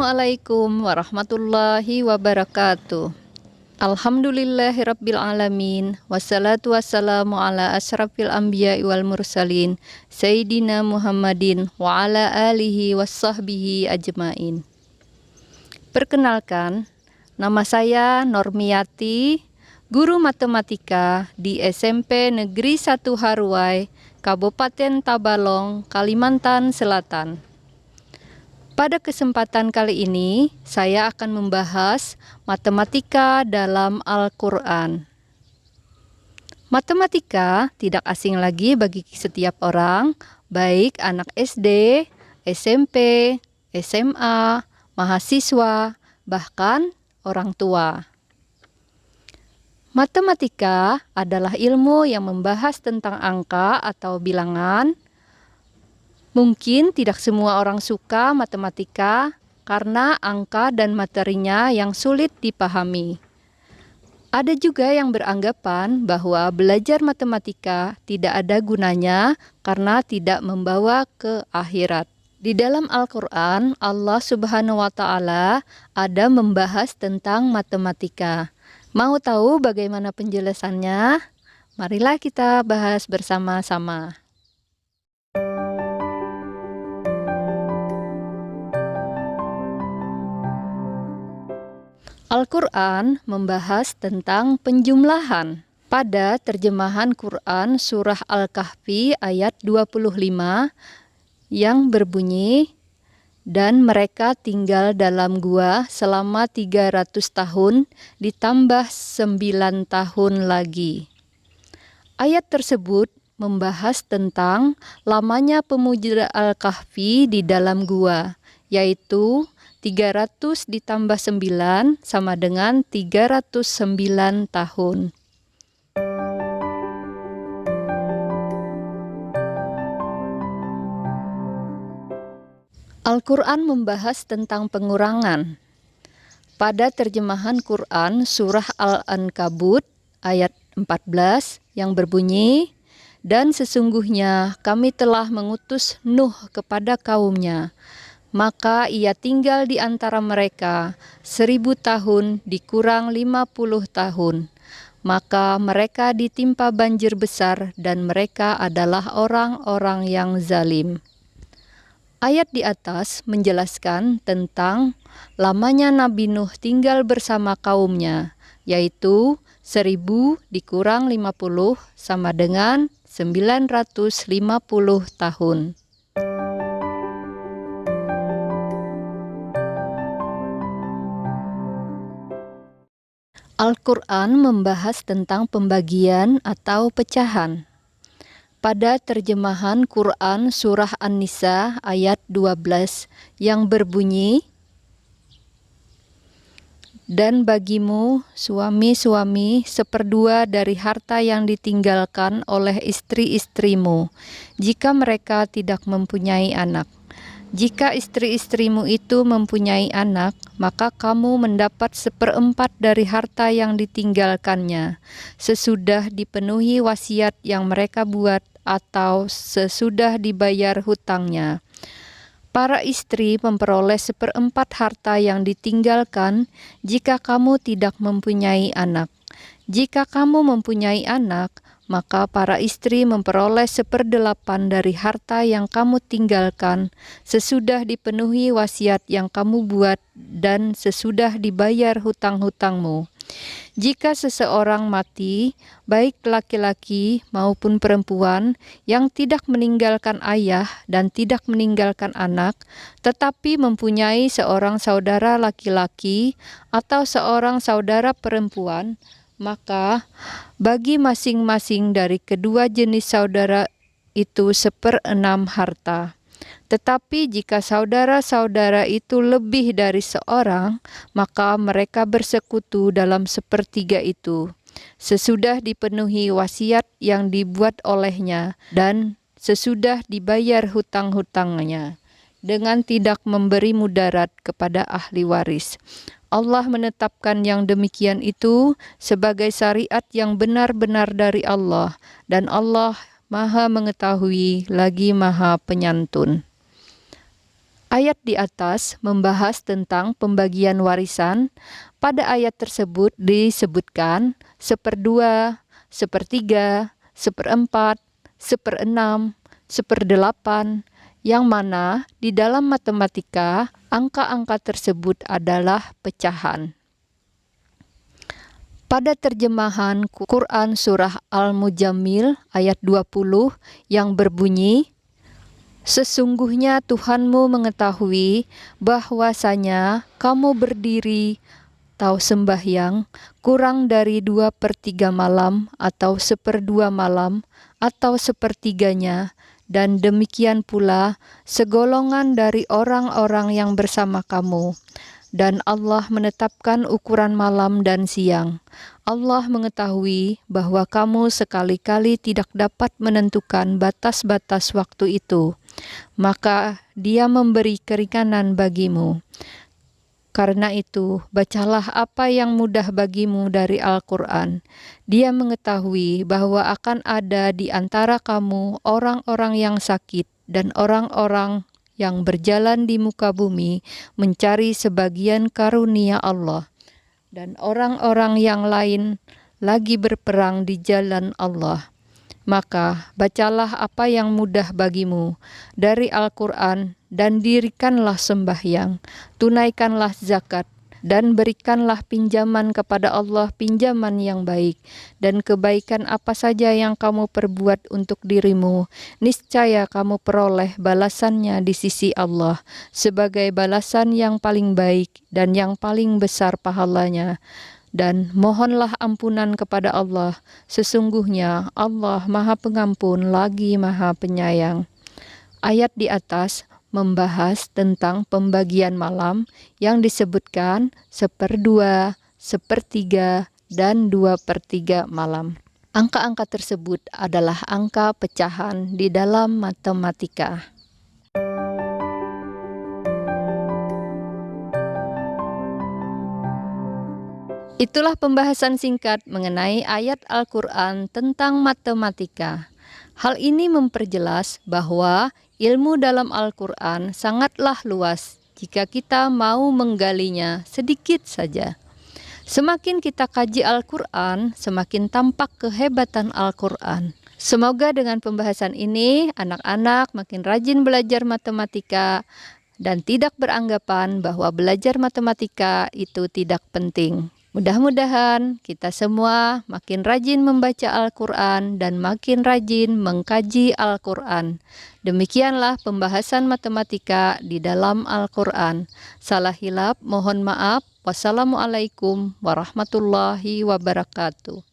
Assalamualaikum warahmatullahi wabarakatuh. Alhamdulillahirabbil alamin, wassalatu wassalamu ala asyrafil anbiya'i wal mursalin, Sayyidina Muhammadin wa ala alihi wassahbihi ajmain. Perkenalkan, nama saya Normiati, guru matematika di SMP Negeri 1 Haruai, Kabupaten Tabalong, Kalimantan Selatan. Pada kesempatan kali ini, saya akan membahas matematika dalam Al-Quran. Matematika tidak asing lagi bagi setiap orang, baik anak SD, SMP, SMA, mahasiswa, bahkan orang tua. Matematika adalah ilmu yang membahas tentang angka atau bilangan. Mungkin tidak semua orang suka matematika karena angka dan materinya yang sulit dipahami. Ada juga yang beranggapan bahwa belajar matematika tidak ada gunanya karena tidak membawa ke akhirat. Di dalam Al-Quran, Allah Subhanahu wa Ta'ala ada membahas tentang matematika. Mau tahu bagaimana penjelasannya? Marilah kita bahas bersama-sama. Al-Quran membahas tentang penjumlahan. Pada terjemahan Quran Surah Al-Kahfi ayat 25 yang berbunyi, "Dan mereka tinggal dalam gua selama 300 tahun ditambah 9 tahun lagi." Ayat tersebut membahas tentang lamanya pemuda Al-Kahfi di dalam gua, yaitu 300 ditambah 9 sama dengan 309 tahun. Al-Quran membahas tentang pengurangan. Pada terjemahan Quran Surah Al-Ankabut ayat 14 yang berbunyi, "Dan sesungguhnya kami telah mengutus Nuh kepada kaumnya. Maka ia tinggal di antara mereka 1000 tahun dikurang 50 tahun. Maka mereka ditimpa banjir besar dan mereka adalah orang-orang yang zalim." Ayat di atas menjelaskan tentang lamanya Nabi Nuh tinggal bersama kaumnya, yaitu 1000 dikurang 50 sama dengan 950 tahun. Al-Quran membahas tentang pembagian atau pecahan. Pada terjemahan Quran Surah An-Nisa ayat 12 yang berbunyi, "Dan bagimu suami-suami 1/2 dari harta yang ditinggalkan oleh istri-istrimu, jika mereka tidak mempunyai anak. Jika istri-istrimu itu mempunyai anak, maka kamu mendapat 1/4 dari harta yang ditinggalkannya, sesudah dipenuhi wasiat yang mereka buat atau sesudah dibayar hutangnya. Para istri memperoleh 1/4 harta yang ditinggalkan jika kamu tidak mempunyai anak. Jika kamu mempunyai anak, maka para istri memperoleh 1/8 dari harta yang kamu tinggalkan sesudah dipenuhi wasiat yang kamu buat dan sesudah dibayar hutang-hutangmu. Jika seseorang mati, baik laki-laki maupun perempuan, yang tidak meninggalkan ayah dan tidak meninggalkan anak, tetapi mempunyai seorang saudara laki-laki atau seorang saudara perempuan, maka bagi masing-masing dari kedua jenis saudara itu 1/6 harta. Tetapi jika saudara-saudara itu lebih dari seorang, maka mereka bersekutu dalam 1/3 itu, sesudah dipenuhi wasiat yang dibuat olehnya dan sesudah dibayar hutang-hutangnya, dengan tidak memberi mudarat kepada ahli waris. Allah menetapkan yang demikian itu sebagai syariat yang benar-benar dari Allah, dan Allah Maha mengetahui lagi Maha penyantun. Ayat di atas membahas tentang pembagian warisan. Pada ayat tersebut disebutkan 1/2, 1/3, 1/4, 1/6, 1/8, yang mana di dalam matematika angka-angka tersebut adalah pecahan. Pada terjemahan Quran Surah Al-Mujammil ayat 20 yang berbunyi, "Sesungguhnya Tuhanmu mengetahui bahwasanya kamu berdiri atau sembahyang kurang dari 2/3 malam atau 1/2 malam atau 1/3-nya, dan demikian pula segolongan dari orang-orang yang bersama kamu. Dan Allah menetapkan ukuran malam dan siang. Allah mengetahui bahwa kamu sekali-kali tidak dapat menentukan batas-batas waktu itu, maka Dia memberi keringanan bagimu. Karena itu, bacalah apa yang mudah bagimu dari Al-Quran. Dia mengetahui bahwa akan ada di antara kamu orang-orang yang sakit dan orang-orang yang berjalan di muka bumi mencari sebagian karunia Allah, dan orang-orang yang lain lagi berperang di jalan Allah. Maka bacalah apa yang mudah bagimu dari Al-Quran dan dirikanlah sembahyang, tunaikanlah zakat, dan berikanlah pinjaman kepada Allah pinjaman yang baik, dan kebaikan apa saja yang kamu perbuat untuk dirimu, niscaya kamu peroleh balasannya di sisi Allah sebagai balasan yang paling baik dan yang paling besar pahalanya. Dan mohonlah ampunan kepada Allah, sesungguhnya Allah Maha Pengampun lagi Maha Penyayang." Ayat di atas membahas tentang pembagian malam yang disebutkan 1/2, 1/3, dan 2/3 malam. Angka-angka tersebut adalah angka pecahan di dalam matematika. Itulah pembahasan singkat mengenai ayat Al-Quran tentang matematika. Hal ini memperjelas bahwa ilmu dalam Al-Quran sangatlah luas jika kita mau menggalinya sedikit saja. Semakin kita kaji Al-Quran, semakin tampak kehebatan Al-Quran. Semoga dengan pembahasan ini, anak-anak makin rajin belajar matematika dan tidak beranggapan bahwa belajar matematika itu tidak penting. Mudah-mudahan kita semua makin rajin membaca Al-Quran dan makin rajin mengkaji Al-Quran. Demikianlah pembahasan matematika di dalam Al-Quran. Salah hilap, mohon maaf. Wassalamualaikum warahmatullahi wabarakatuh.